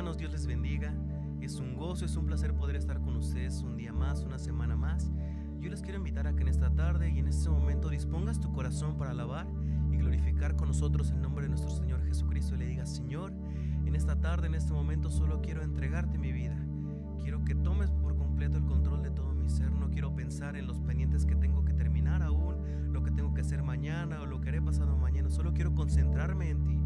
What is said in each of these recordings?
hermanos, Dios les bendiga. Es un gozo, es un placer poder estar con ustedes un día más, una semana más. Yo les quiero invitar a que en esta tarde y en este momento dispongas tu corazón para alabar y glorificar con nosotros el nombre de nuestro Señor Jesucristo y le digas: Señor, en esta tarde, en este momento solo quiero entregarte mi vida. Quiero que tomes por completo el control de todo mi ser. No quiero pensar en los pendientes que tengo que terminar aún, lo que tengo que hacer mañana o lo que haré pasado mañana. Solo quiero concentrarme en ti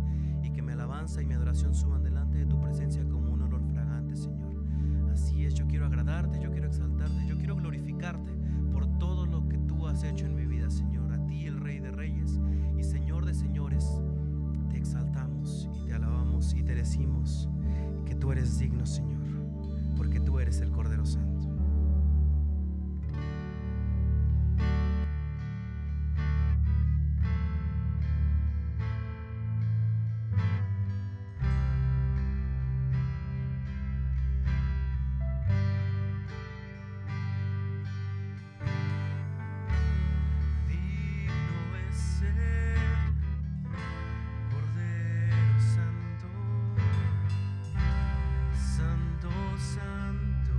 y que mi alabanza y mi adoración suban delante de tu presencia como un olor fragante, Señor. Así es, yo quiero agradarte, yo quiero exaltarte, yo quiero glorificarte por todo lo que tú has hecho en mi vida, Señor. A ti, el Rey de Reyes y Señor de Señores, te exaltamos y te alabamos y te decimos que tú eres digno, Señor, porque tú eres el Cordero Santo. Santo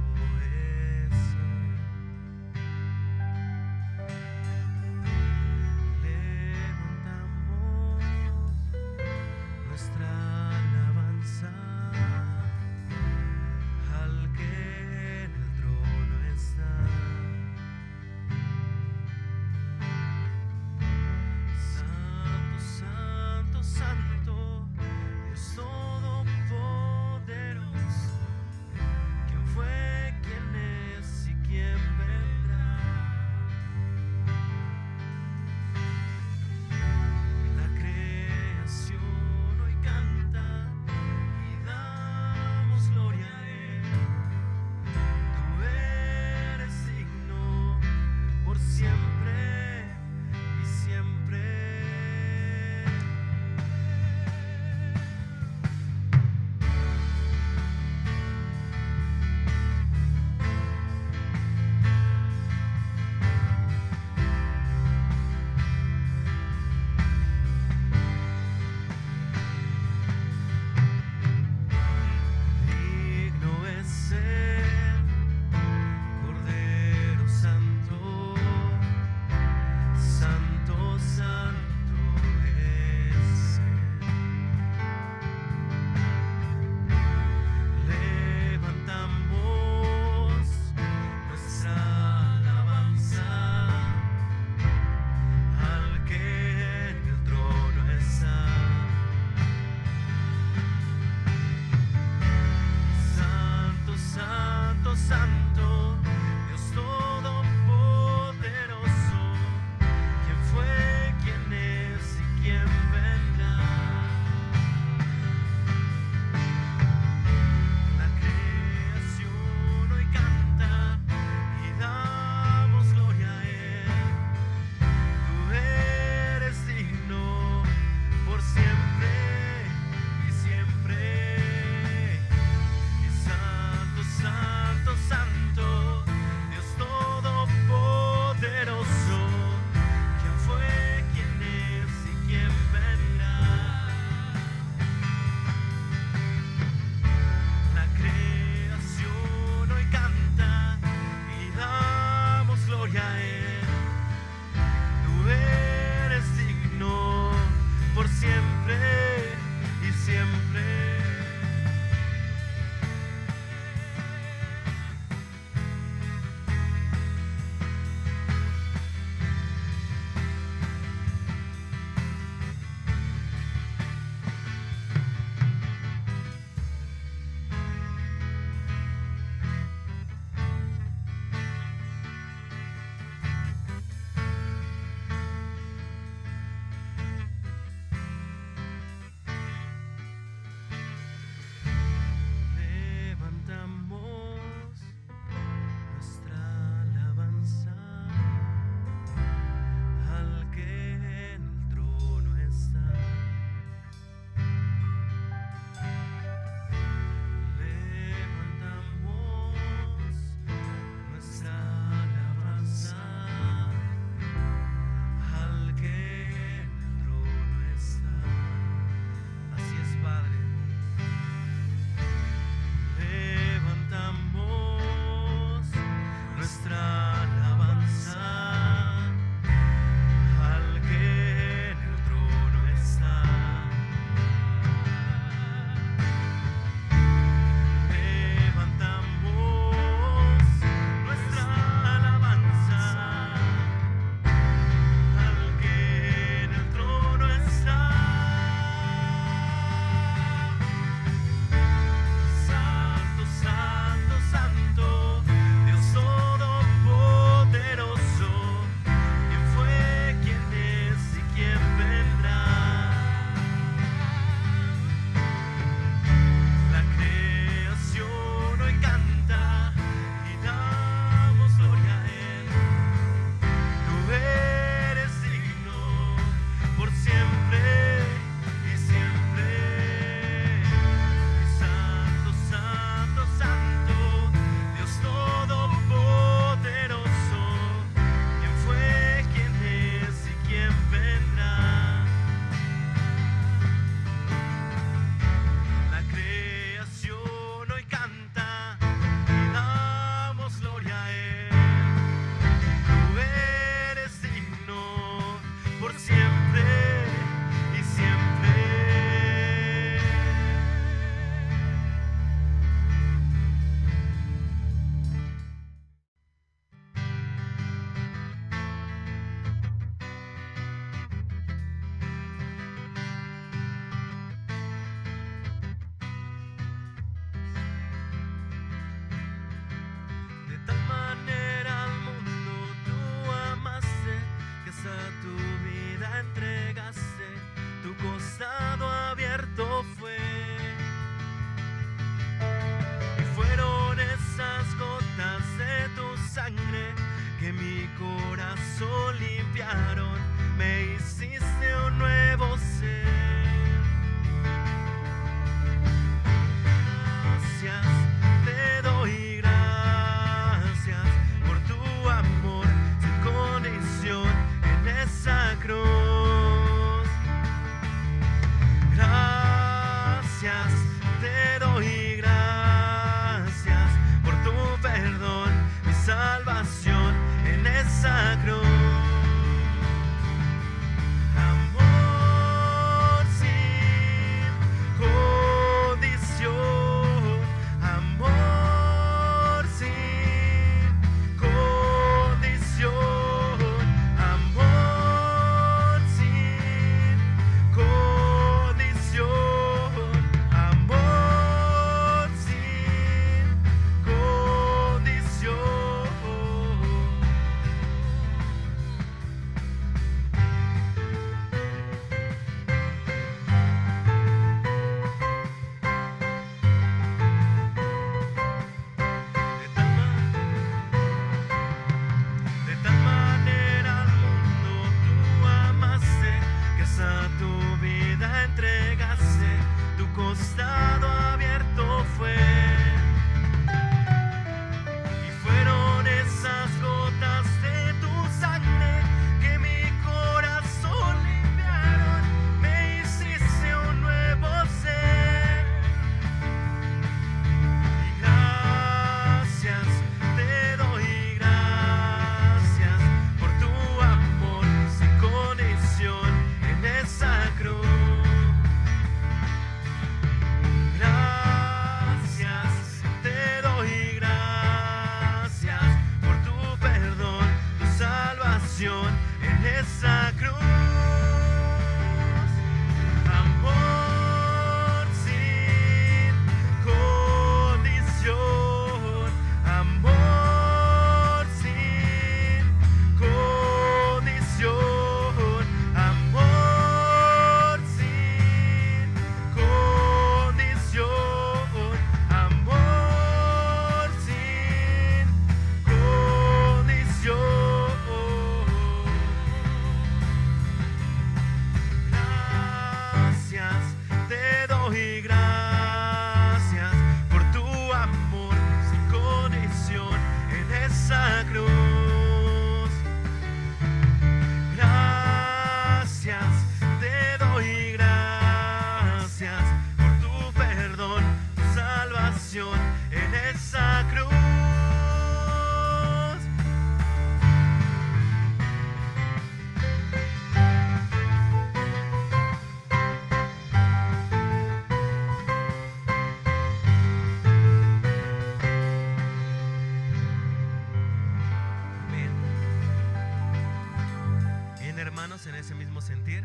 en ese mismo sentir,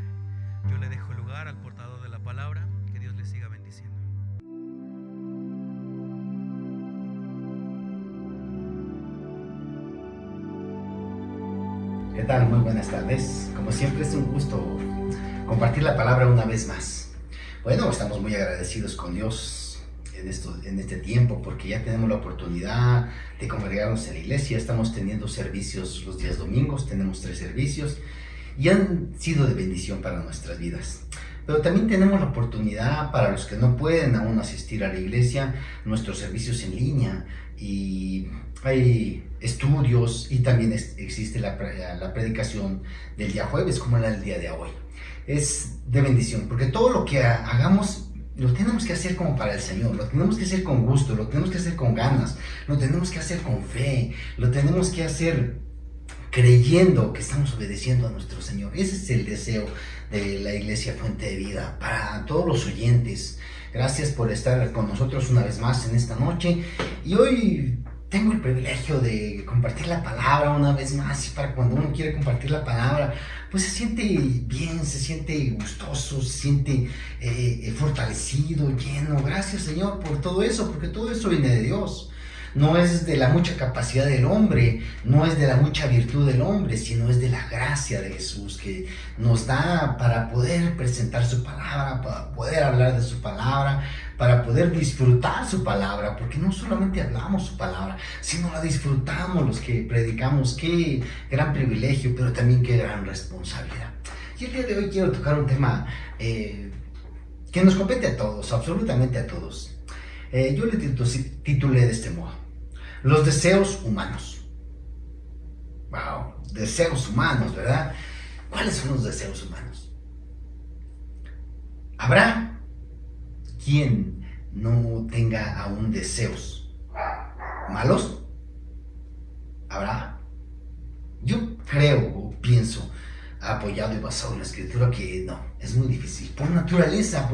yo le dejo lugar al portador de la palabra. Que Dios le siga bendiciendo. ¿Qué tal? Muy buenas tardes. Como siempre es un gusto compartir la palabra una vez más. Bueno, estamos muy agradecidos con Dios en este tiempo porque ya tenemos la oportunidad de congregarnos en la iglesia. Estamos teniendo servicios los días domingos, tenemos 3 servicios y han sido de bendición para nuestras vidas. Pero también tenemos la oportunidad para los que no pueden aún asistir a la iglesia, nuestros servicios en línea, y hay estudios y también existe la predicación del día jueves como era el día de hoy. Es de bendición porque todo lo que hagamos lo tenemos que hacer como para el Señor, lo tenemos que hacer con gusto, lo tenemos que hacer con ganas, lo tenemos que hacer con fe, lo tenemos que hacer creyendo que estamos obedeciendo a nuestro Señor. Ese es el deseo de la Iglesia Fuente de Vida para todos los oyentes. Gracias por estar con nosotros una vez más en esta noche, y hoy tengo el privilegio de compartir la palabra una vez más. Y para cuando uno quiere compartir la palabra, pues se siente bien, se siente gustoso, se siente fortalecido, lleno. Gracias, Señor, por todo eso, porque todo eso viene de Dios. No es de la mucha capacidad del hombre, no es de la mucha virtud del hombre, sino es de la gracia de Jesús que nos da para poder presentar su palabra, para poder hablar de su palabra, para poder disfrutar su palabra, porque no solamente hablamos su palabra, sino la disfrutamos los que predicamos. Qué gran privilegio, pero también qué gran responsabilidad. Y el día de hoy quiero tocar un tema que nos compete a todos, absolutamente a todos. Yo le titulé de este modo: los deseos humanos. Wow, deseos humanos, ¿verdad? ¿Cuáles son los deseos humanos? ¿Habrá quien no tenga aún deseos malos? ¿Habrá? Yo creo o pienso, apoyado y basado en la escritura, que no, es muy difícil. Por naturaleza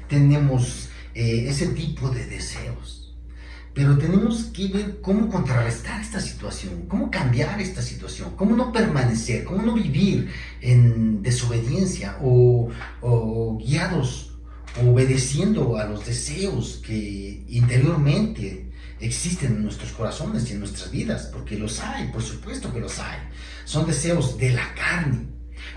tenemos ese tipo de deseos. Pero tenemos que ver cómo contrarrestar esta situación, cómo cambiar esta situación, cómo no permanecer, cómo no vivir en desobediencia o guiados, obedeciendo a los deseos que interiormente existen en nuestros corazones y en nuestras vidas, porque los hay, por supuesto que los hay. Son deseos de la carne.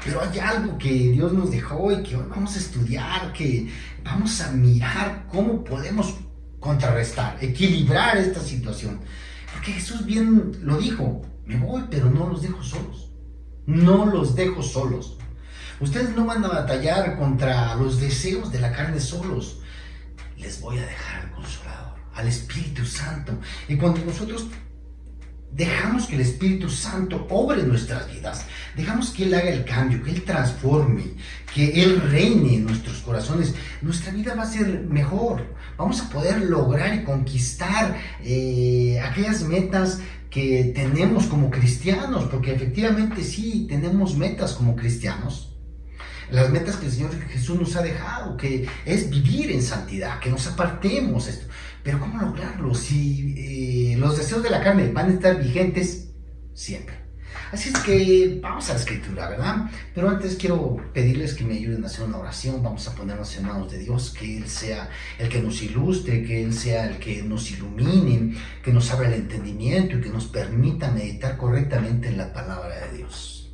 Pero hay algo que Dios nos dejó y que hoy vamos a estudiar, que vamos a mirar cómo podemos contrarrestar, equilibrar esta situación. Porque Jesús bien lo dijo: me voy, pero no los dejo solos. No los dejo solos. Ustedes no van a batallar contra los deseos de la carne solos. Les voy a dejar al Consolador, al Espíritu Santo. Y cuando nosotros dejamos que el Espíritu Santo obre en nuestras vidas, dejamos que Él haga el cambio, que Él transforme, que Él reine en nuestros corazones, nuestra vida va a ser mejor. Vamos a poder lograr y conquistar aquellas metas que tenemos como cristianos, porque efectivamente sí tenemos metas como cristianos. Las metas que el Señor Jesús nos ha dejado, que es vivir en santidad, que nos apartemos esto. Pero ¿cómo lograrlo si los deseos de la carne van a estar vigentes siempre? Así es que vamos a la escritura, ¿verdad? Pero antes quiero pedirles que me ayuden a hacer una oración. Vamos a ponernos en manos de Dios, que Él sea el que nos ilustre, que Él sea el que nos ilumine, que nos abra el entendimiento y que nos permita meditar correctamente en la palabra de Dios.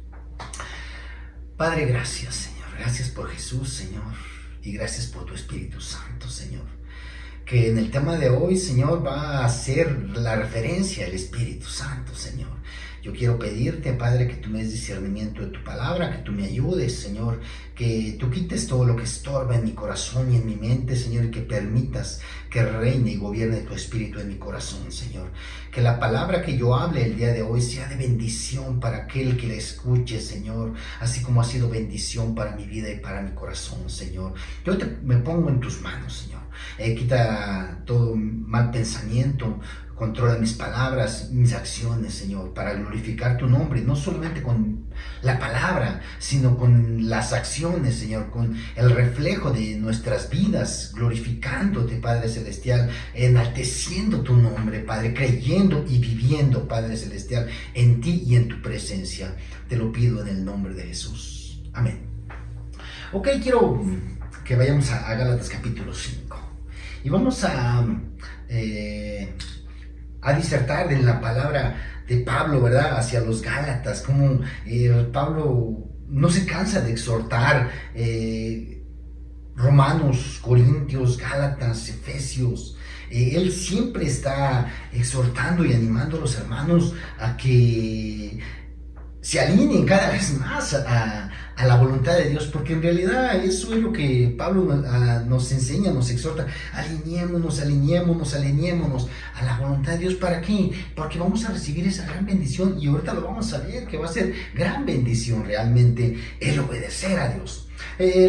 Padre, gracias, Señor. Gracias por Jesús, Señor. Y gracias por tu Espíritu Santo, Señor. Que en el tema de hoy, Señor, va a ser la referencia al Espíritu Santo, Señor. Yo quiero pedirte, Padre, que tú me des discernimiento de tu palabra, que tú me ayudes, Señor, que tú quites todo lo que estorba en mi corazón y en mi mente, Señor, y que permitas que reine y gobierne tu Espíritu en mi corazón, Señor. Que la palabra que yo hable el día de hoy sea de bendición para aquel que la escuche, Señor, así como ha sido bendición para mi vida y para mi corazón, Señor. Yo me pongo en tus manos, Señor. Quita todo mal mal pensamiento. Controla mis palabras, mis acciones, Señor, para glorificar tu nombre, no solamente con la palabra, sino con las acciones, Señor, con el reflejo de nuestras vidas, glorificándote, Padre Celestial, enalteciendo tu nombre, Padre, creyendo y viviendo, Padre Celestial, en ti y en tu presencia. Te lo pido en el nombre de Jesús. Amén. Ok, quiero que vayamos a Gálatas capítulo 5 y vamos a disertar en la palabra de Pablo, ¿verdad? Hacia los Gálatas, como Pablo no se cansa de exhortar Romanos, Corintios, Gálatas, Efesios. Él siempre está exhortando y animando a los hermanos a que se alineen cada vez más a la voluntad de Dios, porque en realidad eso es lo que Pablo nos enseña, nos exhorta: alineémonos a la voluntad de Dios. ¿Para qué? Porque vamos a recibir esa gran bendición, y ahorita lo vamos a ver, que va a ser gran bendición realmente el obedecer a Dios.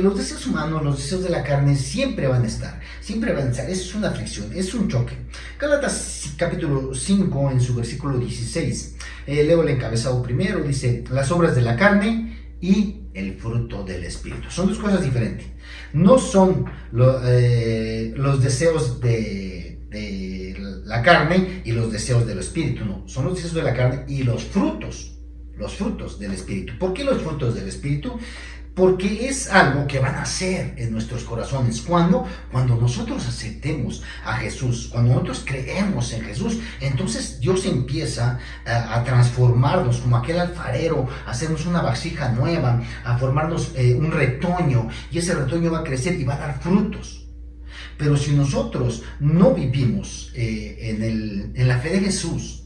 Los deseos humanos, los deseos de la carne siempre van a estar, eso es una aflicción, es un choque. Gálatas capítulo 5 en su versículo 16, leo el encabezado primero, dice: las obras de la carne y el fruto del Espíritu. Son dos cosas diferentes. No son los deseos de la carne y los deseos del Espíritu, no. Son los deseos de la carne y los frutos del Espíritu. ¿Por qué los frutos del Espíritu? Porque es algo que van a hacer en nuestros corazones cuando nosotros aceptemos a Jesús, cuando nosotros creemos en Jesús. Entonces Dios empieza a transformarnos como aquel alfarero, a hacernos una vasija nueva, a formarnos un retoño, y ese retoño va a crecer y va a dar frutos. Pero si nosotros no vivimos en la fe de Jesús,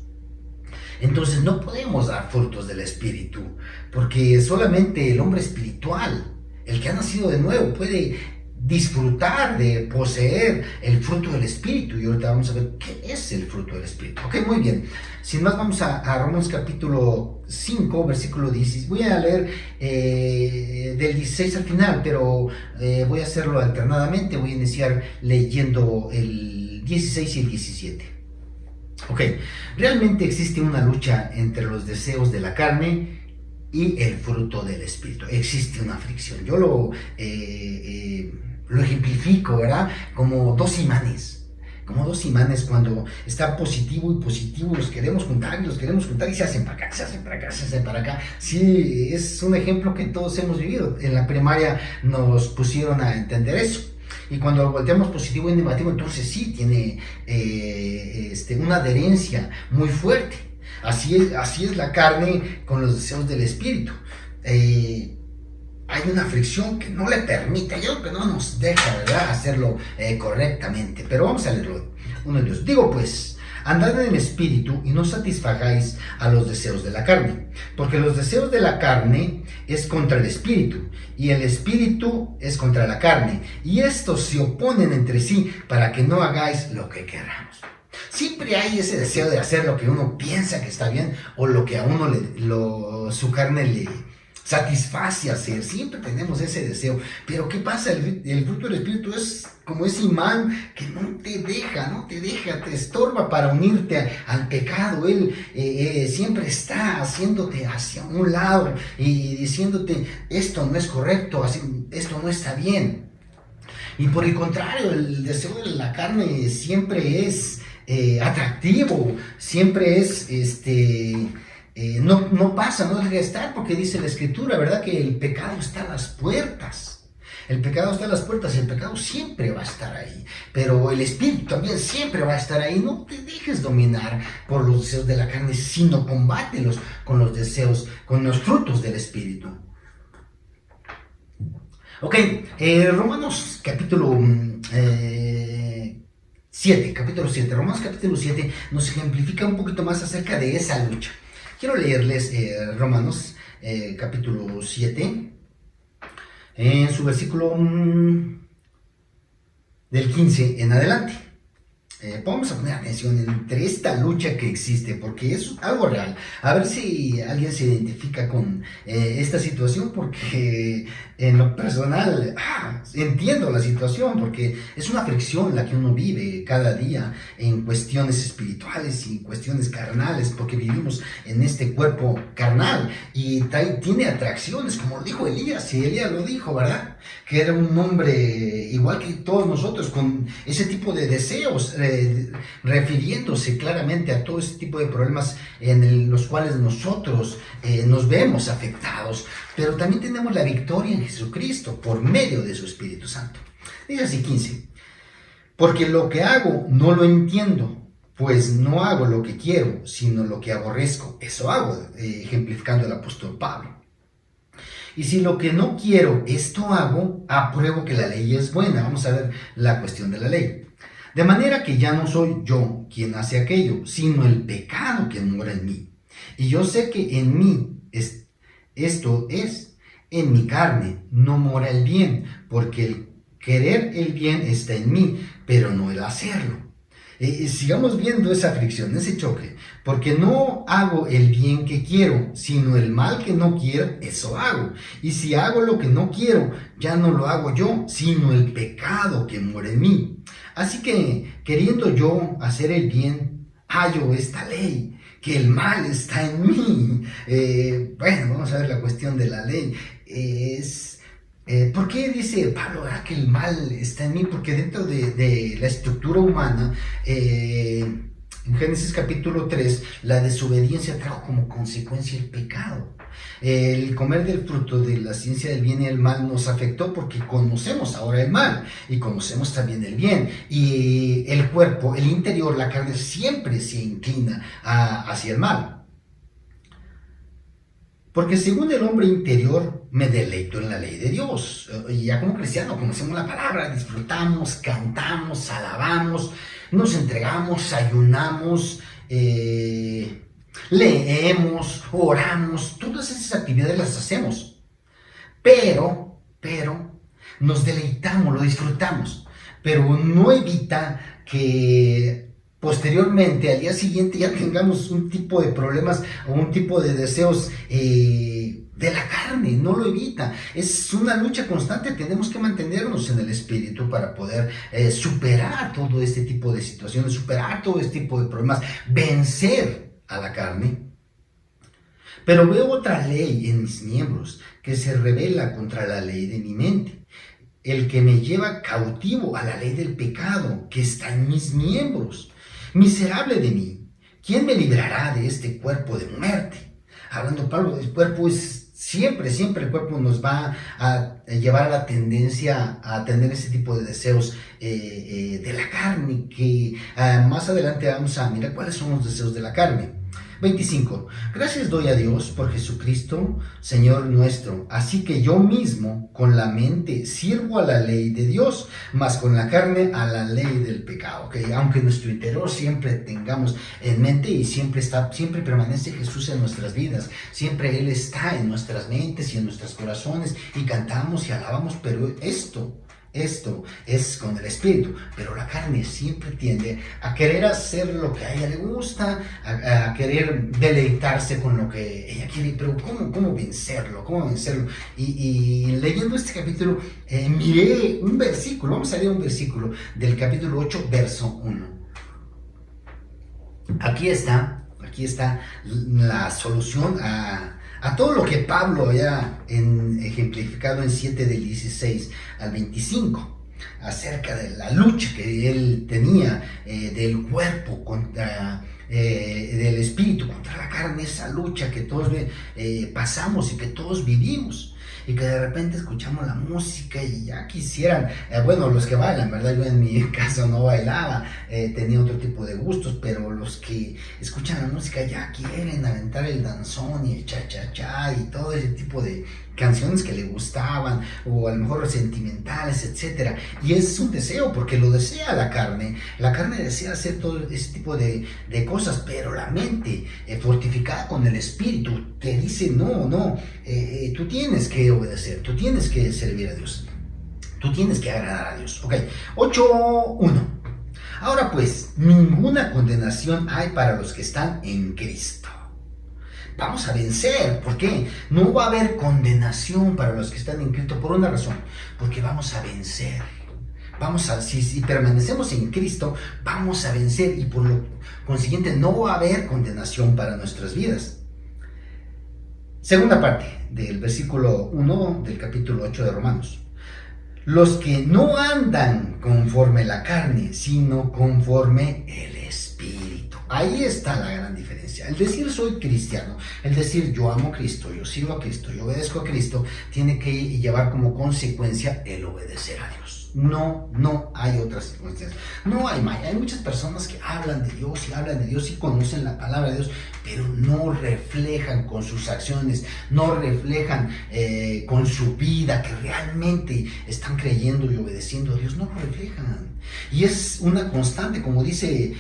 entonces no podemos dar frutos del Espíritu, porque solamente el hombre espiritual, el que ha nacido de nuevo, puede disfrutar de poseer el fruto del Espíritu. Y ahorita vamos a ver qué es el fruto del Espíritu. Ok, muy bien. Sin más, vamos a Romanos capítulo 5, versículo 16. Voy a leer del 16 al final, pero voy a hacerlo alternadamente. Voy a iniciar leyendo el 16 y el 17. Ok, realmente existe una lucha entre los deseos de la carne y el fruto del Espíritu. Existe una fricción. Yo lo ejemplifico, ¿verdad? Como dos imanes. Cuando está positivo y positivo, los queremos juntar y se hacen para acá, se hacen para acá. Sí, es un ejemplo que todos hemos vivido. En la primaria nos pusieron a entender eso. Y cuando volteamos positivo y negativo, entonces sí tiene una adherencia muy fuerte. Así es la carne con los deseos del Espíritu. Hay una fricción que no le permite, yo creo que no nos deja, ¿verdad?, hacerlo correctamente. Pero vamos a leerlo. 1 y 2. Digo pues, andad en el Espíritu y no satisfagáis a los deseos de la carne, porque los deseos de la carne es contra el Espíritu, y el Espíritu es contra la carne, y estos se oponen entre sí para que no hagáis lo que queramos. Siempre hay ese deseo de hacer lo que uno piensa que está bien, o lo que a uno su carne le satisface hacer. Siempre tenemos ese deseo. Pero ¿qué pasa? El fruto del Espíritu es como ese imán que no te deja, te estorba para unirte al pecado. Él siempre está haciéndote hacia un lado y diciéndote: esto no es correcto, esto no está bien. Y por el contrario, el deseo de la carne siempre es atractivo, siempre es no pasa, no deja de estar, porque dice la Escritura, ¿verdad?, que el pecado está a las puertas. El pecado siempre va a estar ahí, pero el Espíritu también siempre va a estar ahí. No te dejes dominar por los deseos de la carne, sino combátelos con los frutos del Espíritu. Ok, Romanos capítulo 7, Romanos capítulo 7 nos ejemplifica un poquito más acerca de esa lucha. Quiero leerles Romanos capítulo 7, en su versículo del 15 en adelante. vamos a poner atención entre esta lucha que existe, porque es algo real. A ver si alguien se identifica con esta situación, porque en lo personal entiendo la situación, porque es una fricción la que uno vive cada día en cuestiones espirituales y cuestiones carnales, porque vivimos en este cuerpo carnal y tiene atracciones, como lo dijo Elías, y Elías lo dijo, ¿verdad? Que era un hombre igual que todos nosotros, con ese tipo de deseos, refiriéndose claramente a todo ese tipo de problemas en los cuales nosotros nos vemos afectados, pero también tenemos la victoria en Jesucristo por medio de su Espíritu Santo. Dice así 15, porque lo que hago no lo entiendo, pues no hago lo que quiero, sino lo que aborrezco. Eso hago, ejemplificando el apóstol Pablo. Y si lo que no quiero, esto hago, apruebo que la ley es buena. Vamos a ver la cuestión de la ley. De manera que ya no soy yo quien hace aquello, sino el pecado que mora en mí. Y yo sé que en mí, esto es, en mi carne, no mora el bien, porque el querer el bien está en mí, pero no el hacerlo. Sigamos viendo esa fricción, ese choque, porque no hago el bien que quiero, sino el mal que no quiero, eso hago. Y si hago lo que no quiero, ya no lo hago yo, sino el pecado que mora en mí. Así que, queriendo yo hacer el bien, hallo esta ley, que el mal está en mí. Bueno, vamos a ver la cuestión de la ley. ¿Por qué dice Pablo que el mal está en mí? Porque dentro de la estructura humana, en Génesis capítulo 3, la desobediencia trajo como consecuencia el pecado. El comer del fruto de la ciencia del bien y el mal nos afectó porque conocemos ahora el mal y conocemos también el bien. Y el cuerpo, el interior, la carne siempre se inclina hacia el mal. Porque según el hombre interior me deleito en la ley de Dios. Y ya como cristiano conocemos la palabra, disfrutamos, cantamos, alabamos, nos entregamos, ayunamos, leemos, oramos, todas esas actividades las hacemos. Pero, nos deleitamos, lo disfrutamos. Pero no evita que posteriormente, al día siguiente, ya tengamos un tipo de problemas o un tipo de deseos de la carne. No lo evita. Es una lucha constante. Tenemos que mantenernos en el espíritu para poder superar todo este tipo de situaciones, superar todo este tipo de problemas, vencer a la carne. Pero veo otra ley en mis miembros que se rebela contra la ley de mi mente, el que me lleva cautivo a la ley del pecado que está en mis miembros. Miserable de mí, ¿quién me librará de este cuerpo de muerte? Hablando Pablo del cuerpo, siempre el cuerpo nos va a llevar a la tendencia a tener ese tipo de deseos de la carne, que más adelante vamos a mirar cuáles son los deseos de la carne. 25. Gracias doy a Dios por Jesucristo, Señor nuestro. Así que yo mismo con la mente sirvo a la ley de Dios, mas con la carne a la ley del pecado. ¿Okay? Aunque nuestro interior siempre tengamos en mente y siempre permanece Jesús en nuestras vidas. Siempre Él está en nuestras mentes y en nuestros corazones y cantamos y alabamos, pero esto es con el espíritu, pero la carne siempre tiende a querer hacer lo que a ella le gusta, a querer deleitarse con lo que ella quiere, pero ¿cómo vencerlo? Y leyendo este capítulo, miré un versículo, vamos a leer un versículo del capítulo 8, verso 1. Aquí está la solución a todo lo que Pablo había ejemplificado en 7 del 16 al 25, acerca de la lucha que él tenía del cuerpo contra del espíritu, contra la carne, esa lucha que todos pasamos y que todos vivimos. Y que de repente escuchamos la música y ya quisieran, bueno, los que bailan, ¿verdad? Yo en mi caso no bailaba, tenía otro tipo de gustos, pero los que escuchan la música ya quieren aventar el danzón y el cha-cha-cha y todo ese tipo de canciones que le gustaban, o a lo mejor sentimentales, etc. Y es un deseo, porque lo desea la carne desea hacer todo ese tipo de cosas, pero la mente fortificada con el espíritu te dice, no, tú tienes que obedecer, tú tienes que servir a Dios, tú tienes que agradar a Dios. Ok, 8.1. Ahora pues, ninguna condenación hay para los que están en Cristo. Vamos a vencer. ¿Por qué? No va a haber condenación para los que están en Cristo por una razón. Porque vamos a vencer. Si permanecemos en Cristo, vamos a vencer y por lo consiguiente no va a haber condenación para nuestras vidas. Segunda parte del versículo 1 del capítulo 8 de Romanos. Los que no andan conforme la carne, sino conforme el Espíritu. Ahí está la gran diferencia. El decir soy cristiano, el decir yo amo a Cristo, yo sirvo a Cristo, yo obedezco a Cristo, tiene que llevar como consecuencia el obedecer a Dios. No hay otras circunstancias. No hay más. Hay muchas personas que hablan de Dios y conocen la palabra de Dios, pero no reflejan con sus acciones, no reflejan con su vida que realmente están creyendo y obedeciendo a Dios. No lo reflejan. Y es una constante, como dice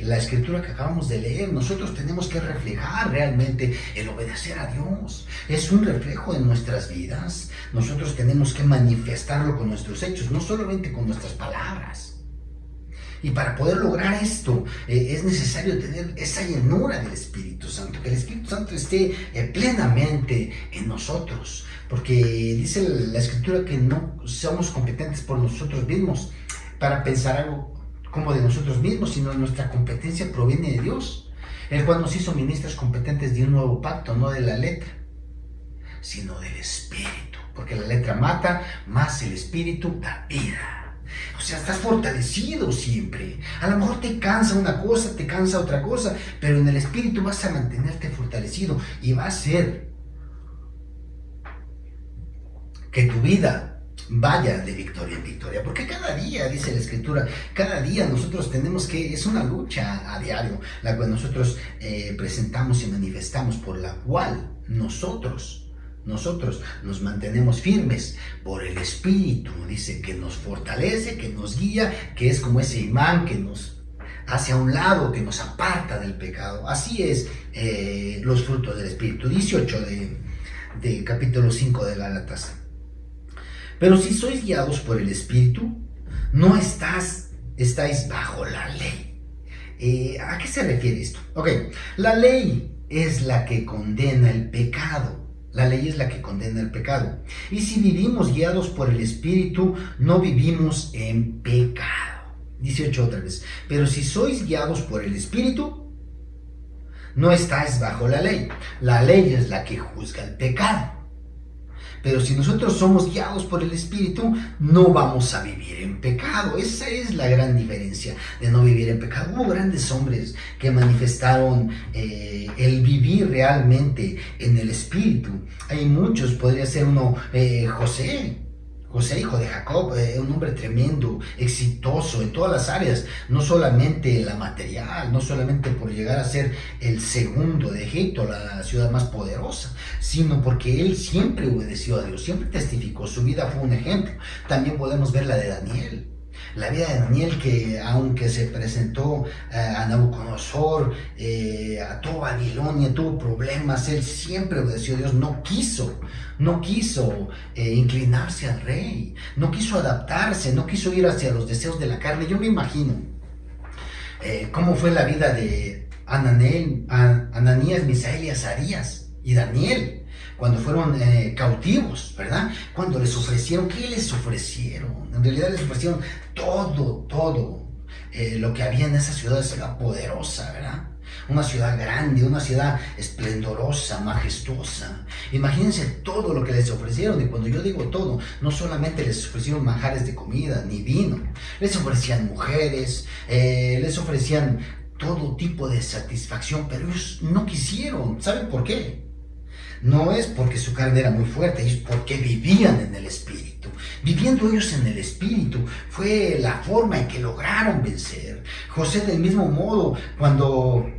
la escritura que acabamos de leer. Nosotros tenemos que reflejar realmente el obedecer a Dios. Es un reflejo de nuestras vidas. Nosotros tenemos que manifestarlo con nuestros hechos, no solamente con nuestras palabras. Y para poder lograr esto, es necesario tener esa llenura del Espíritu Santo, que el Espíritu Santo esté plenamente en nosotros, porque dice la Escritura que no somos competentes por nosotros mismos para pensar algo como de nosotros mismos, sino nuestra competencia proviene de Dios, el cual nos hizo ministros competentes de un nuevo pacto, no de la letra, sino del Espíritu, porque la letra mata, más el Espíritu da vida. O sea, estás fortalecido siempre. A lo mejor te cansa una cosa, te cansa otra cosa, pero en el Espíritu vas a mantenerte fortalecido y va a ser que tu vida vaya de victoria en victoria, porque cada día, dice la Escritura, cada día nosotros tenemos que, es una lucha a diario, la cual nosotros presentamos y manifestamos, por la cual nosotros nos mantenemos firmes por el Espíritu. Dice que nos fortalece, que nos guía, que es como ese imán que nos hace a un lado, que nos aparta del pecado. Así es los frutos del Espíritu. 18 de capítulo 5 de Gálatas. Pero si sois guiados por el Espíritu, no estáis bajo la ley. ¿A qué se refiere esto? Ok, la ley es la que condena el pecado. La ley es la que condena el pecado. Y si vivimos guiados por el Espíritu, no vivimos en pecado. 18 otra vez. Pero si sois guiados por el Espíritu, no estáis bajo la ley. La ley es la que juzga el pecado. Pero si nosotros somos guiados por el Espíritu, no vamos a vivir en pecado. Esa es la gran diferencia de no vivir en pecado. Hubo grandes hombres que manifestaron el vivir realmente en el Espíritu. Hay muchos, podría ser uno, José, hijo de Jacob, un hombre tremendo, exitoso en todas las áreas, no solamente la material, no solamente por llegar a ser el segundo de Egipto, la ciudad más poderosa, sino porque él siempre obedeció a Dios, siempre testificó, su vida fue un ejemplo. También podemos ver la de Daniel. La vida de Daniel, que aunque se presentó a Nabucodonosor, a toda Babilonia, tuvo problemas, él siempre obedeció a Dios, no quiso inclinarse al rey, no quiso adaptarse, no quiso ir hacia los deseos de la carne. Yo me imagino cómo fue la vida de Ananías, Misael y Azarías y Daniel, cuando fueron cautivos, ¿verdad? Cuando les ofrecieron, ¿qué les ofrecieron? En realidad les ofrecieron todo lo que había en esa ciudad poderosa, ¿verdad? Una ciudad grande, una ciudad esplendorosa, majestuosa. Imagínense todo lo que les ofrecieron. Y cuando yo digo todo, no solamente les ofrecieron manjares de comida ni vino, les ofrecían mujeres, les ofrecían todo tipo de satisfacción, pero ellos no quisieron. ¿Saben por qué? No es porque su carne era muy fuerte, es porque vivían en el Espíritu. Viviendo ellos en el Espíritu fue la forma en que lograron vencer. José, del mismo modo, cuando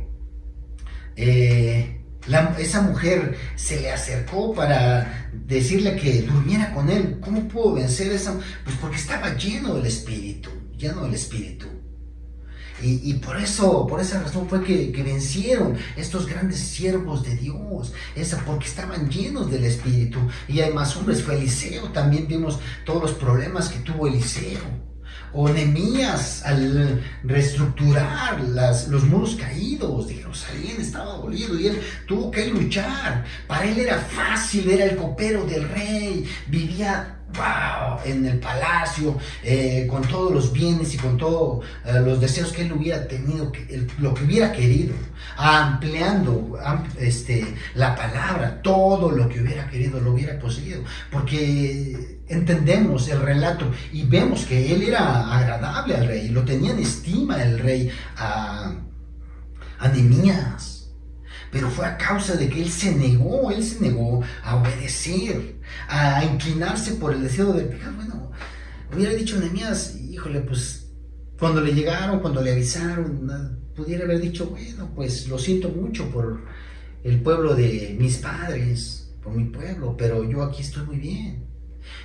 esa mujer se le acercó para decirle que durmiera con él, ¿cómo pudo vencer esa? Pues porque estaba lleno del Espíritu. Y por esa razón fue que vencieron estos grandes siervos de Dios, porque estaban llenos del Espíritu. Y hay más hombres, fue Eliseo, también vimos todos los problemas que tuvo Eliseo. O Nehemías al reestructurar los muros caídos de Jerusalén estaba dolido y él tuvo que luchar. Para él era fácil, era el copero del rey, vivía en el palacio, con todos los bienes y con todos los deseos que él hubiera tenido, lo que hubiera querido, ampliando la palabra, todo lo que hubiera querido lo hubiera conseguido, porque entendemos el relato y vemos que él era agradable al rey, lo tenía en estima el rey a Nehemías. Pero fue a causa de que él se negó a obedecer, a inclinarse por el deseo del pecado. Bueno, hubiera dicho Nehemías, híjole, pues cuando le llegaron, cuando le avisaron, pudiera haber dicho, bueno, pues lo siento mucho por el pueblo de mis padres, por mi pueblo, pero yo aquí estoy muy bien.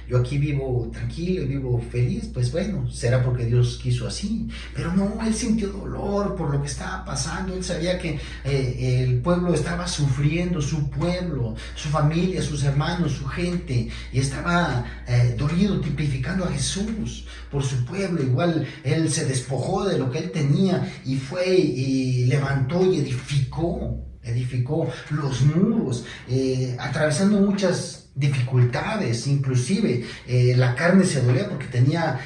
Yo aquí vivo tranquilo, vivo feliz, pues bueno, será porque Dios quiso así. Pero no, él sintió dolor por lo que estaba pasando, él sabía que el pueblo estaba sufriendo, su pueblo, su familia, sus hermanos, su gente, y estaba dolido, tipificando a Jesús por su pueblo. Igual él se despojó de lo que él tenía y fue y levantó y edificó los muros, atravesando muchas dificultades, inclusive la carne se dolía porque tenía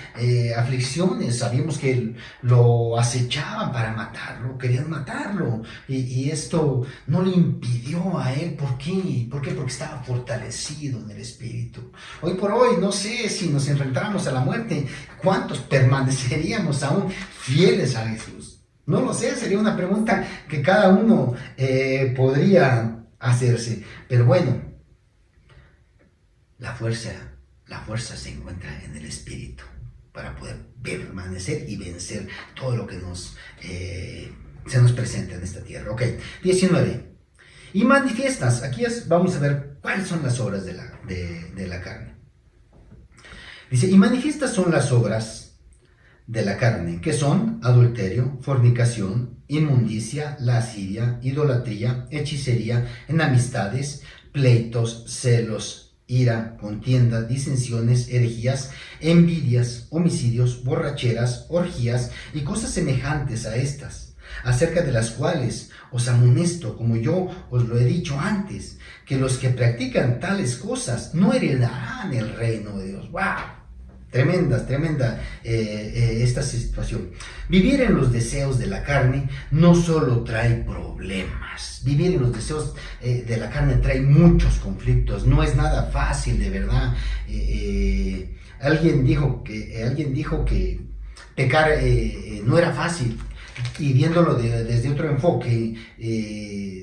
aflicciones. Sabíamos que lo acechaban para matarlo, querían matarlo, y esto no le impidió a él. ¿Por qué? Porque estaba fortalecido en el espíritu. Hoy por hoy, no sé si nos enfrentáramos a la muerte, ¿cuántos permaneceríamos aún fieles a Jesús? No lo sé, sería una pregunta que cada uno podría hacerse. Pero bueno, la fuerza se encuentra en el espíritu para poder permanecer y vencer todo lo que se nos presenta en esta tierra. Ok, 19. Y manifiestas, vamos a ver cuáles son las obras de la carne. Dice, y manifiestas son las obras de la carne, que son adulterio, fornicación, inmundicia, lascivia, idolatría, hechicería, enemistades, pleitos, celos, ira, contienda, disensiones, herejías, envidias, homicidios, borracheras, orgías y cosas semejantes a estas, acerca de las cuales os amonesto, como yo os lo he dicho antes, que los que practican tales cosas no heredarán el reino de Dios. ¡Wow! Tremenda esta situación. Vivir en los deseos de la carne no solo trae problemas. Vivir en los deseos de la carne trae muchos conflictos. No es nada fácil, de verdad. Alguien dijo que pecar no era fácil. Y viéndolo desde otro enfoque,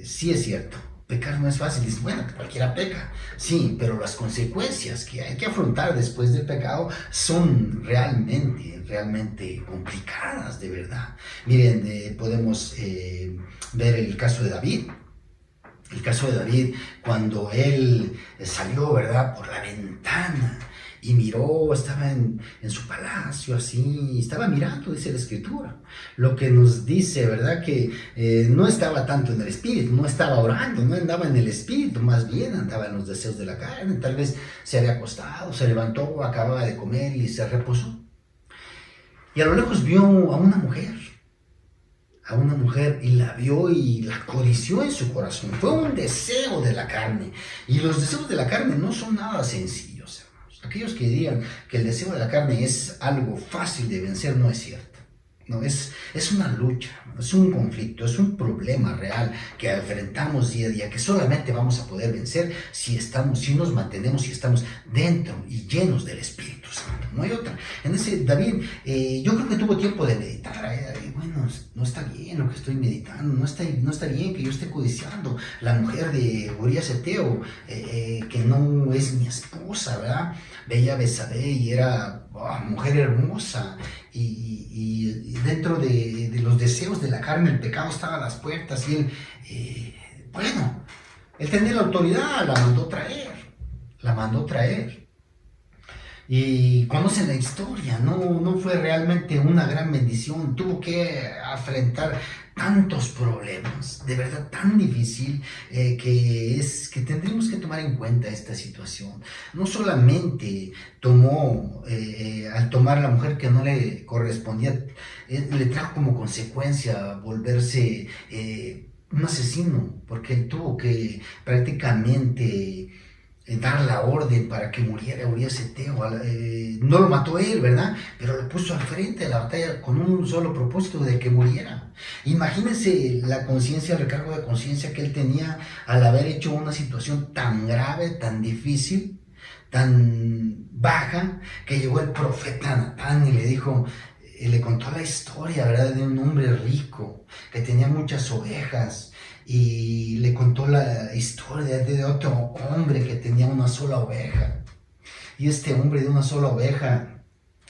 sí es cierto. Pecar no es fácil. Dices, bueno, cualquiera peca. Sí, pero las consecuencias que hay que afrontar después del pecado son realmente complicadas, de verdad. Miren, podemos ver el caso de David. El caso de David, cuando él salió, ¿verdad?, por la ventana y miró, estaba en su palacio así, estaba mirando, dice la escritura, lo que nos dice, ¿verdad?, que no estaba tanto en el espíritu, no estaba orando, no andaba en el espíritu, más bien andaba en los deseos de la carne. Tal vez se había acostado, se levantó, acababa de comer y se reposó. Y a lo lejos vio a una mujer y la vio y la codició en su corazón. Fue un deseo de la carne, y los deseos de la carne no son nada sencillos, hermanos. Aquellos que digan que el deseo de la carne es algo fácil de vencer, no es cierto. No, es una lucha, es un conflicto, es un problema real que enfrentamos día a día, que solamente vamos a poder vencer si nos mantenemos y estamos dentro y llenos del Espíritu Santo. No hay otra. En ese David, yo creo que tuvo tiempo de meditar. Bueno, no está bien lo que estoy meditando, no está bien que yo esté codiciando la mujer de Urías Eteo, que no es mi esposa, ¿verdad? Veía a Betsabé y era mujer hermosa, y dentro de los deseos de la carne el pecado estaba a las puertas, y él tenía la autoridad, la mandó traer. y conocen la historia, no fue realmente una gran bendición, tuvo que afrontar tantos problemas, de verdad tan difícil, que tendremos que tomar en cuenta esta situación. No solamente tomó, al tomar la mujer que no le correspondía, le trajo como consecuencia volverse un asesino, porque él tuvo que prácticamente dar la orden para que muriera Urías Eteo. No lo mató él, ¿verdad? Pero lo puso al frente de la batalla con un solo propósito, de que muriera. Imagínense la conciencia, el recargo de conciencia que él tenía al haber hecho una situación tan grave, tan difícil, tan baja, que llegó el profeta Natán y le dijo, le contó la historia, ¿verdad?, de un hombre rico que tenía muchas ovejas, y le contó la historia de otro hombre que tenía una sola oveja, y este hombre de una sola oveja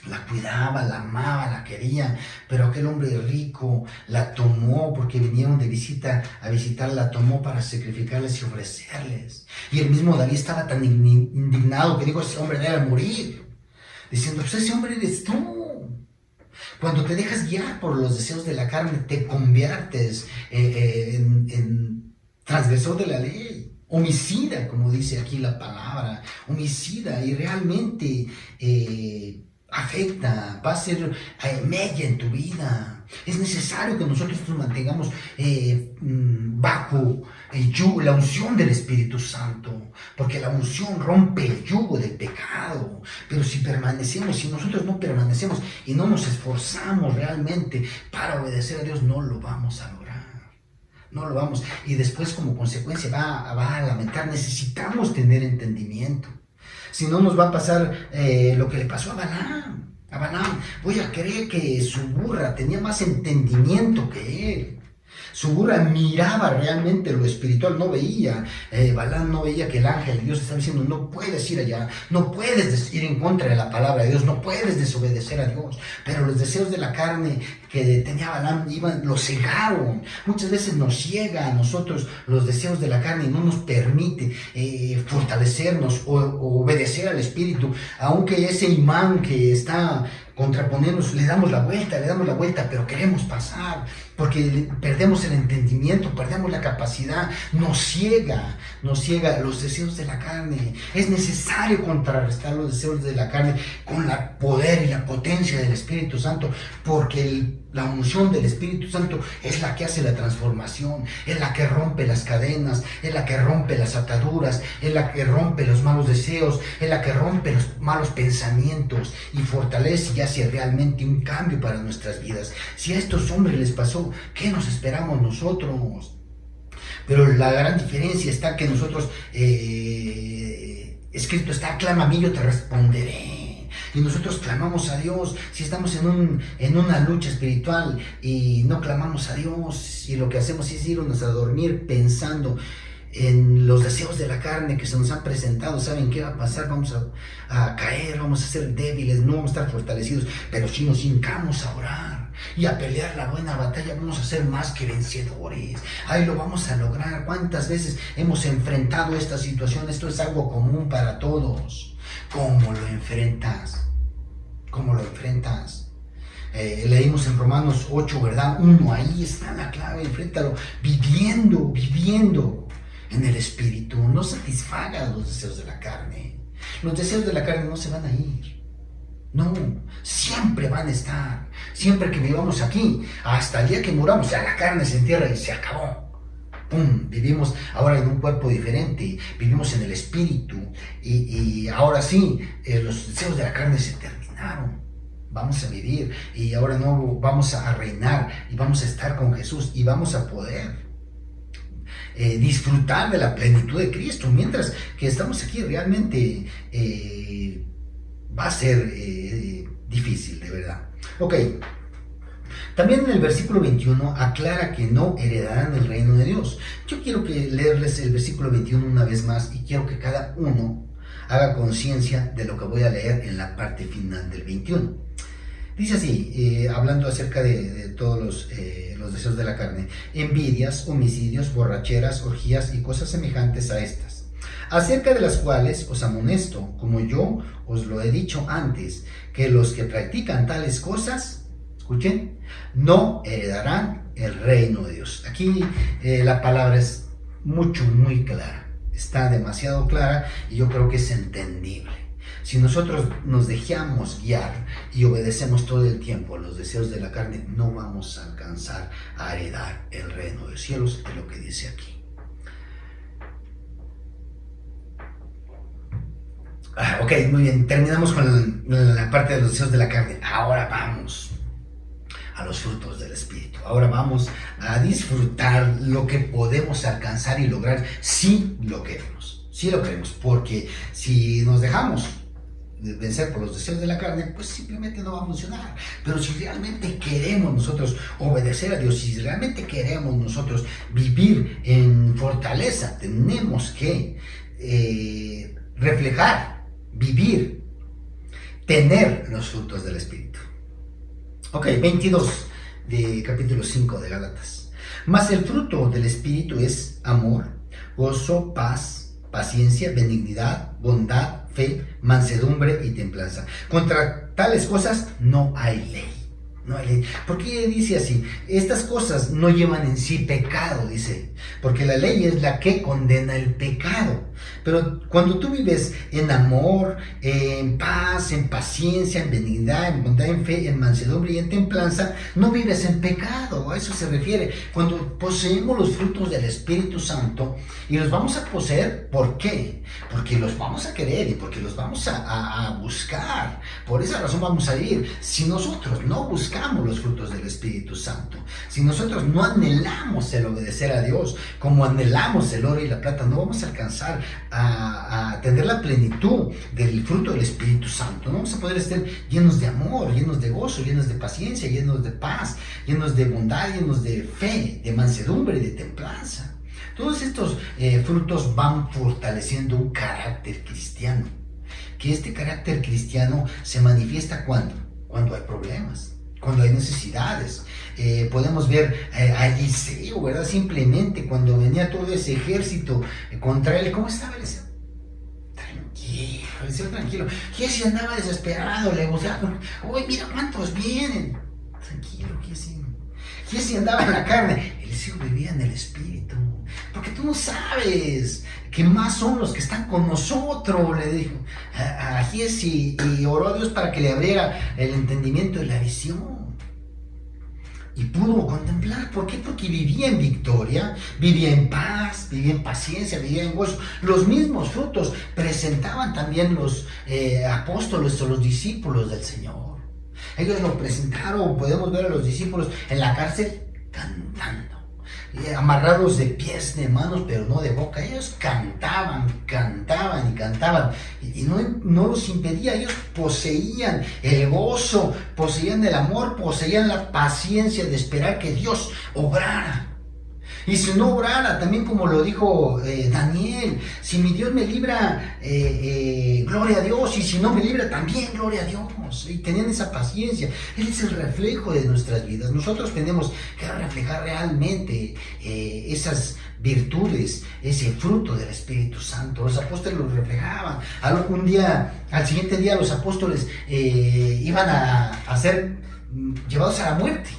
la cuidaba, la amaba, la quería, pero aquel hombre rico la tomó porque vinieron de visita a visitarla, la tomó para sacrificarles y ofrecerles. Y el mismo David estaba tan indignado que dijo, ese hombre debe morir, diciendo, pues ese hombre eres tú. Cuando te dejas guiar por los deseos de la carne, te conviertes en transgresor de la ley, homicida, como dice aquí la palabra, homicida, y realmente afecta, va a ser mella en tu vida. Es necesario que nosotros nos mantengamos bajo la unción del Espíritu Santo, porque la unción rompe el yugo del pecado. Pero si permanecemos, si nosotros no permanecemos y no nos esforzamos realmente para obedecer a Dios, no lo vamos a lograr. No lo vamos. Y después, como consecuencia, va a lamentar. Necesitamos tener entendimiento. Si no, nos va a pasar lo que le pasó a Balaam. A Balaam, voy a creer que su burra tenía más entendimiento que él. Su burra miraba realmente lo espiritual, no veía, Balaam no veía que el ángel de Dios estaba diciendo, no puedes ir allá, no puedes ir en contra de la palabra de Dios, no puedes desobedecer a Dios. Pero los deseos de la carne que tenía Balaam lo cegaron. Muchas veces nos ciega a nosotros los deseos de la carne y no nos permite fortalecernos o obedecer al Espíritu, aunque ese imán que está contraponernos, le damos la vuelta, pero queremos pasar, porque perdemos el entendimiento, perdemos la capacidad, nos ciega los deseos de la carne. Es necesario contrarrestar los deseos de la carne con el poder y la potencia del Espíritu Santo, porque la unción del Espíritu Santo es la que hace la transformación, es la que rompe las cadenas, es la que rompe las ataduras, es la que rompe los malos deseos, es la que rompe los malos pensamientos y fortalece y hace realmente un cambio para nuestras vidas. Si a estos hombres les pasó, ¿qué nos esperamos nosotros? Pero la gran diferencia está que nosotros, escrito está, clama a mí, yo te responderé. Y nosotros clamamos a Dios. Si estamos en una lucha espiritual y no clamamos a Dios, y lo que hacemos es irnos a dormir pensando en los deseos de la carne que se nos han presentado, ¿saben qué va a pasar? Vamos a caer, vamos a ser débiles, no vamos a estar fortalecidos. Pero si nos hincamos a orar y a pelear la buena batalla, vamos a ser más que vencedores. Ahí lo vamos a lograr. ¿Cuántas veces hemos enfrentado esta situación? Esto es algo común para todos. ¿Cómo lo enfrentas? ¿Cómo lo enfrentas? Leímos en Romanos 8, ¿verdad? 1, ahí está la clave, enfréntalo, viviendo en el Espíritu. No satisfagas los deseos de la carne. Los deseos de la carne no se van a ir. No, siempre van a estar. Siempre que vivamos aquí, hasta el día que muramos, ya la carne se entierra y se acabó. ¡Pum! Vivimos ahora en un cuerpo diferente, vivimos en el Espíritu, y ahora sí, los deseos de la carne se terminaron. Vamos a vivir y ahora no vamos a reinar, y vamos a estar con Jesús y vamos a poder disfrutar de la plenitud de Cristo. Mientras que estamos aquí, realmente va a ser difícil, de verdad. Ok. También en el versículo 21 aclara que no heredarán el reino de Dios. Yo quiero leerles el versículo 21 una vez más, y quiero que cada uno haga conciencia de lo que voy a leer en la parte final del 21. Dice así, hablando acerca de todos los deseos de la carne: envidias, homicidios, borracheras, orgías y cosas semejantes a estas, acerca de las cuales os amonesto, como yo os lo he dicho antes, que los que practican tales cosas, escuchen, no heredarán el reino de Dios. Aquí la palabra es muy clara, está demasiado clara y yo creo que es entendible. Si nosotros nos dejamos guiar y obedecemos todo el tiempo a los deseos de la carne, no vamos a alcanzar a heredar el reino de los cielos, es lo que dice aquí. Ok, muy bien, terminamos con la parte de los deseos de la carne. Ahora vamos a los frutos del Espíritu. Ahora vamos a disfrutar lo que podemos alcanzar y lograr si lo queremos. Si lo queremos, porque si nos dejamos vencer por los deseos de la carne, pues simplemente no va a funcionar. Pero si realmente queremos nosotros obedecer a Dios, si realmente queremos nosotros vivir en fortaleza, tenemos que reflejar, vivir, tener los frutos del Espíritu. Ok, 22 de capítulo 5 de Gálatas. Mas el fruto del Espíritu es amor, gozo, paz, paciencia, benignidad, bondad, fe, mansedumbre y templanza. Contra tales cosas no hay ley. No hay ley. ¿Por qué dice así? Estas cosas no llevan en sí pecado, dice. Porque la ley es la que condena el pecado. Pero cuando tú vives en amor, en paz, en paciencia, en benignidad, en bondad, en fe, en mansedumbre y en templanza, no vives en pecado. A eso se refiere. Cuando poseemos los frutos del Espíritu Santo y los vamos a poseer, ¿por qué? Porque los vamos a querer y porque los vamos a buscar. Por esa razón vamos a vivir. Si nosotros no buscamos los frutos del Espíritu Santo, si nosotros no anhelamos el obedecer a Dios, como anhelamos el oro y la plata, no vamos a alcanzar a tener la plenitud del fruto del Espíritu Santo. No vamos a poder estar llenos de amor, llenos de gozo, llenos de paciencia, llenos de paz, llenos de bondad, llenos de fe, de mansedumbre y de templanza. Todos estos frutos van fortaleciendo un carácter cristiano. Que este carácter cristiano se manifiesta cuando hay problemas, cuando hay necesidades. Podemos ver a Eliseo, ¿verdad? Simplemente cuando venía todo ese ejército contra él, ¿cómo estaba Eliseo? Tranquilo, Eliseo tranquilo. Giesi andaba desesperado, le buscaba, uy, mira cuántos vienen. Tranquilo, Giesi andaba en la carne, Eliseo vivía en el Espíritu. Porque tú no sabes que más son los que están con nosotros, le dijo a Giesi, y oró a Dios para que le abriera el entendimiento de la visión. Y pudo contemplar. ¿Por qué? Porque vivía en victoria, vivía en paz, vivía en paciencia, vivía en gozo. Los mismos frutos presentaban también los apóstoles o los discípulos del Señor. Ellos lo presentaron. Podemos ver a los discípulos en la cárcel cantando, amarrados de pies, de manos, pero no de boca. Ellos cantaban y no los impedía. Ellos poseían el gozo, poseían el amor, poseían la paciencia de esperar que Dios obrara. Y si no obrara, también como lo dijo Daniel, si mi Dios me libra, gloria a Dios, y si no me libra, también gloria a Dios. Y tenían esa paciencia. Él es el reflejo de nuestras vidas. Nosotros tenemos que reflejar realmente esas virtudes, ese fruto del Espíritu Santo. Los apóstoles lo reflejaban. Al siguiente día los apóstoles iban a ser llevados a la muerte.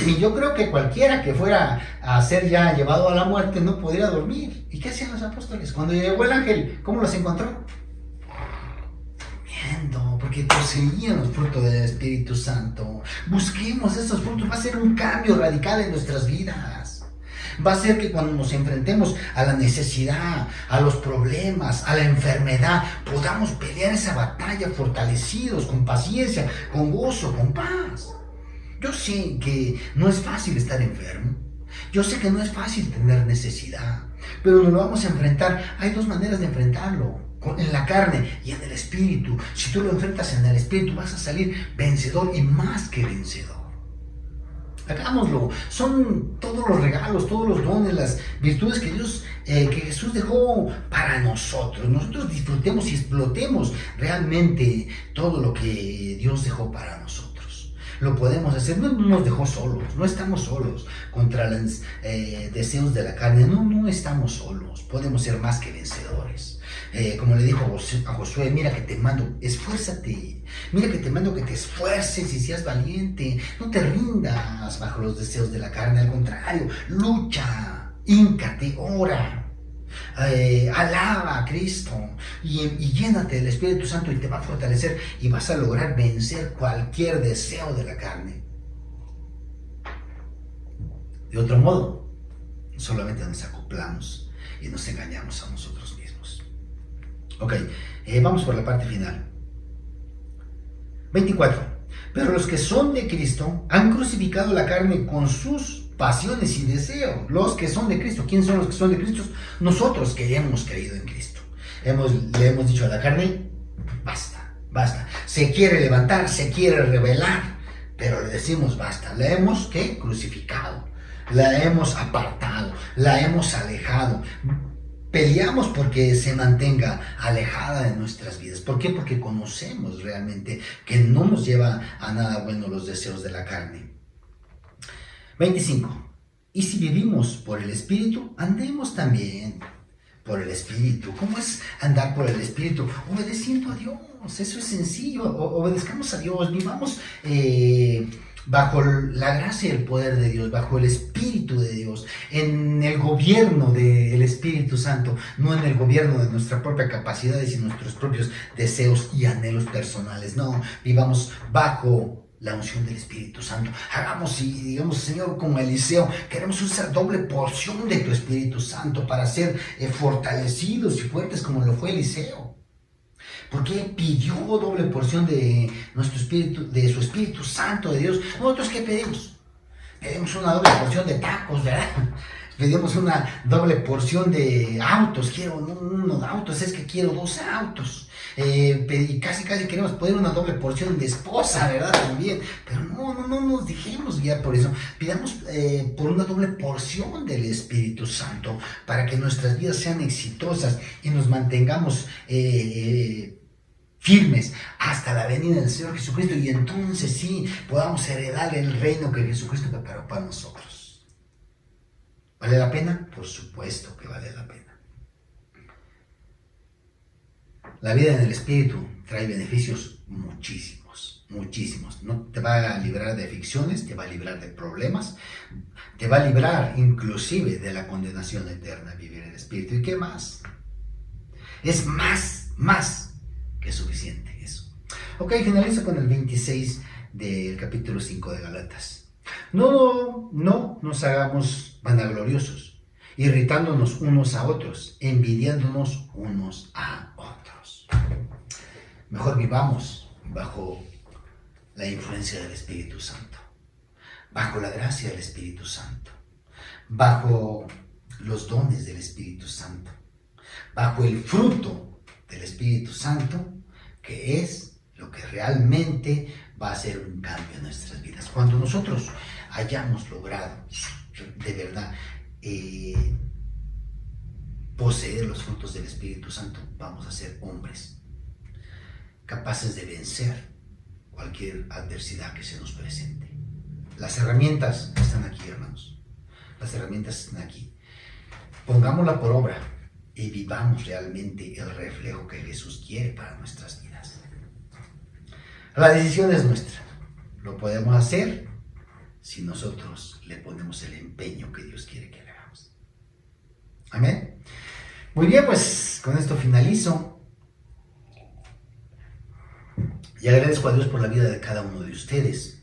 Y yo creo que cualquiera que fuera a ser ya llevado a la muerte no podría dormir. ¿Y qué hacían los apóstoles? Cuando llegó el ángel, ¿cómo los encontró? Durmiendo, porque poseían los frutos del Espíritu Santo. Busquemos esos frutos, va a ser un cambio radical en nuestras vidas. Va a ser que cuando nos enfrentemos a la necesidad, a los problemas, a la enfermedad, podamos pelear esa batalla fortalecidos, con paciencia, con gozo, con paz. Yo sé que no es fácil estar enfermo. Yo sé que no es fácil tener necesidad. Pero nos lo vamos a enfrentar. Hay dos maneras de enfrentarlo. En la carne y en el Espíritu. Si tú lo enfrentas en el Espíritu, vas a salir vencedor y más que vencedor. Hagámoslo. Son todos los regalos, todos los dones, las virtudes que Jesús dejó para nosotros. Nosotros disfrutemos y explotemos realmente todo lo que Dios dejó para nosotros. lo podemos hacer. No nos dejó solos, no estamos solos contra los deseos de la carne, no estamos solos, podemos ser más que vencedores. Como le dijo a Josué, mira que te mando, esfuérzate, mira que te mando que te esfuerces y seas valiente, no te rindas bajo los deseos de la carne, al contrario, lucha, híncate, ora. Alaba a Cristo y llénate del Espíritu Santo y te va a fortalecer y vas a lograr vencer cualquier deseo de la carne. De otro modo, solamente nos acoplamos y nos engañamos a nosotros mismos. Ok, vamos por la parte final. 24. Pero los que son de Cristo han crucificado la carne con sus pasiones y deseos. Los que son de Cristo. ¿Quiénes son los que son de Cristo? Nosotros que hemos creído en Cristo. Le hemos dicho a la carne, basta, basta. Se quiere levantar, se quiere rebelar, pero le decimos basta. La hemos, ¿qué? Crucificado. La hemos apartado, la hemos alejado. Peleamos porque se mantenga alejada de nuestras vidas. ¿Por qué? Porque conocemos realmente que no nos lleva a nada bueno los deseos de la carne. 25. Y si vivimos por el Espíritu, andemos también por el Espíritu. ¿Cómo es andar por el Espíritu? Obedeciendo a Dios. Eso es sencillo. Obedezcamos a Dios. Vivamos bajo la gracia y el poder de Dios, bajo el Espíritu de Dios, en el gobierno del Espíritu Santo, no en el gobierno de nuestra propia capacidad y nuestros propios deseos y anhelos personales. No, vivamos bajo la unción del Espíritu Santo. Hagamos y digamos, Señor, como Eliseo, queremos usar doble porción de tu Espíritu Santo para ser fortalecidos y fuertes como lo fue Eliseo. Porque pidió doble porción de nuestro espíritu, de su Espíritu Santo de Dios. ¿Nosotros qué pedimos? Pedimos una doble porción de tacos, ¿verdad? Pedimos una doble porción de autos. Quiero unos autos, es que quiero 2 autos. Casi queremos pedir una doble porción de esposa, ¿verdad? También. Pero no nos dejemos guiar por eso. Pidamos por una doble porción del Espíritu Santo para que nuestras vidas sean exitosas y nos mantengamos firmes hasta la venida del Señor Jesucristo, y entonces sí podamos heredar el reino que Jesucristo preparó para nosotros. ¿Vale la pena? Por supuesto que vale la pena. La vida en el Espíritu trae beneficios muchísimos. No te va a librar de aflicciones, te va a librar de problemas, te va a librar inclusive de la condenación eterna vivir en el Espíritu. ¿Y qué más? Es más que suficiente eso. Ok, finalizo con el 26 del capítulo 5 de Gálatas. No nos hagamos vanagloriosos, irritándonos unos a otros, envidiándonos unos a otros. Mejor vivamos bajo la influencia del Espíritu Santo, bajo la gracia del Espíritu Santo, bajo los dones del Espíritu Santo, bajo el fruto del Espíritu Santo, que es lo que realmente va a hacer un cambio en nuestras vidas. Cuando nosotros hayamos logrado de verdad poseer los frutos del Espíritu Santo, vamos a ser hombres capaces de vencer cualquier adversidad que se nos presente. Las herramientas están aquí, hermanos. Las herramientas están aquí. Pongámosla por obra y vivamos realmente el reflejo que Jesús quiere para nuestras vidas. La decisión es nuestra. Lo podemos hacer si nosotros le ponemos el empeño que Dios quiere que le hagamos. Amén. Muy bien, pues con esto finalizo. Y agradezco a Dios por la vida de cada uno de ustedes.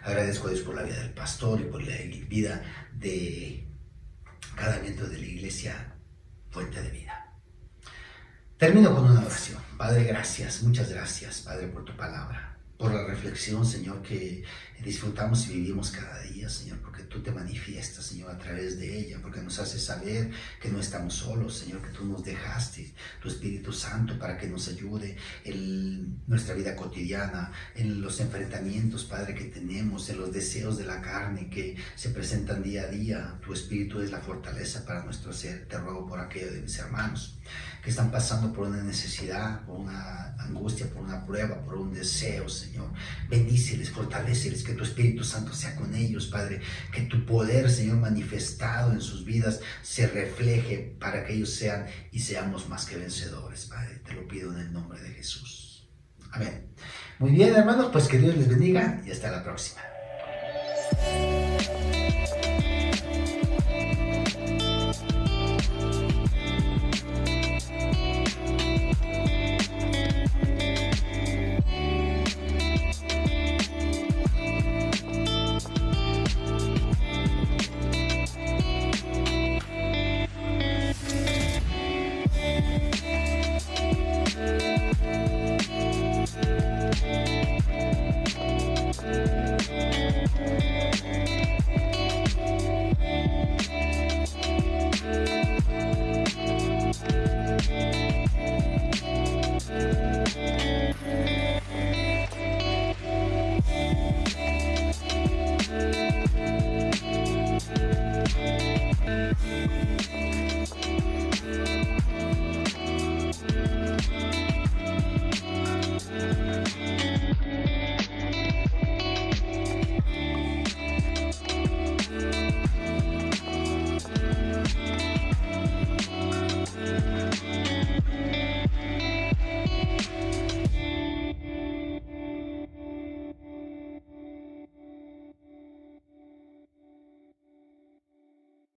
Agradezco a Dios por la vida del pastor y por la vida de cada miembro de la iglesia Fuente de Vida. Termino con una oración. Padre, gracias, muchas gracias, Padre, por tu palabra, por la reflexión, Señor, que disfrutamos y vivimos cada día, Señor, porque tú tú te manifiestas, Señor, a través de ella, porque nos hace saber que no estamos solos, Señor, que tú nos dejaste tu Espíritu Santo para que nos ayude en nuestra vida cotidiana, en los enfrentamientos, Padre, que tenemos, en los deseos de la carne que se presentan día a día. Tu Espíritu es la fortaleza para nuestro ser. Te ruego por aquello de mis hermanos que están pasando por una necesidad, por una angustia, por una prueba, por un deseo, Señor. Bendíceles, fortaléceles, que tu Espíritu Santo sea con ellos, Padre, que tu poder, Señor, manifestado en sus vidas se refleje para que ellos sean y seamos más que vencedores, Padre. Te lo pido en el nombre de Jesús. Amén. Muy bien, hermanos, pues que Dios les bendiga y hasta la próxima.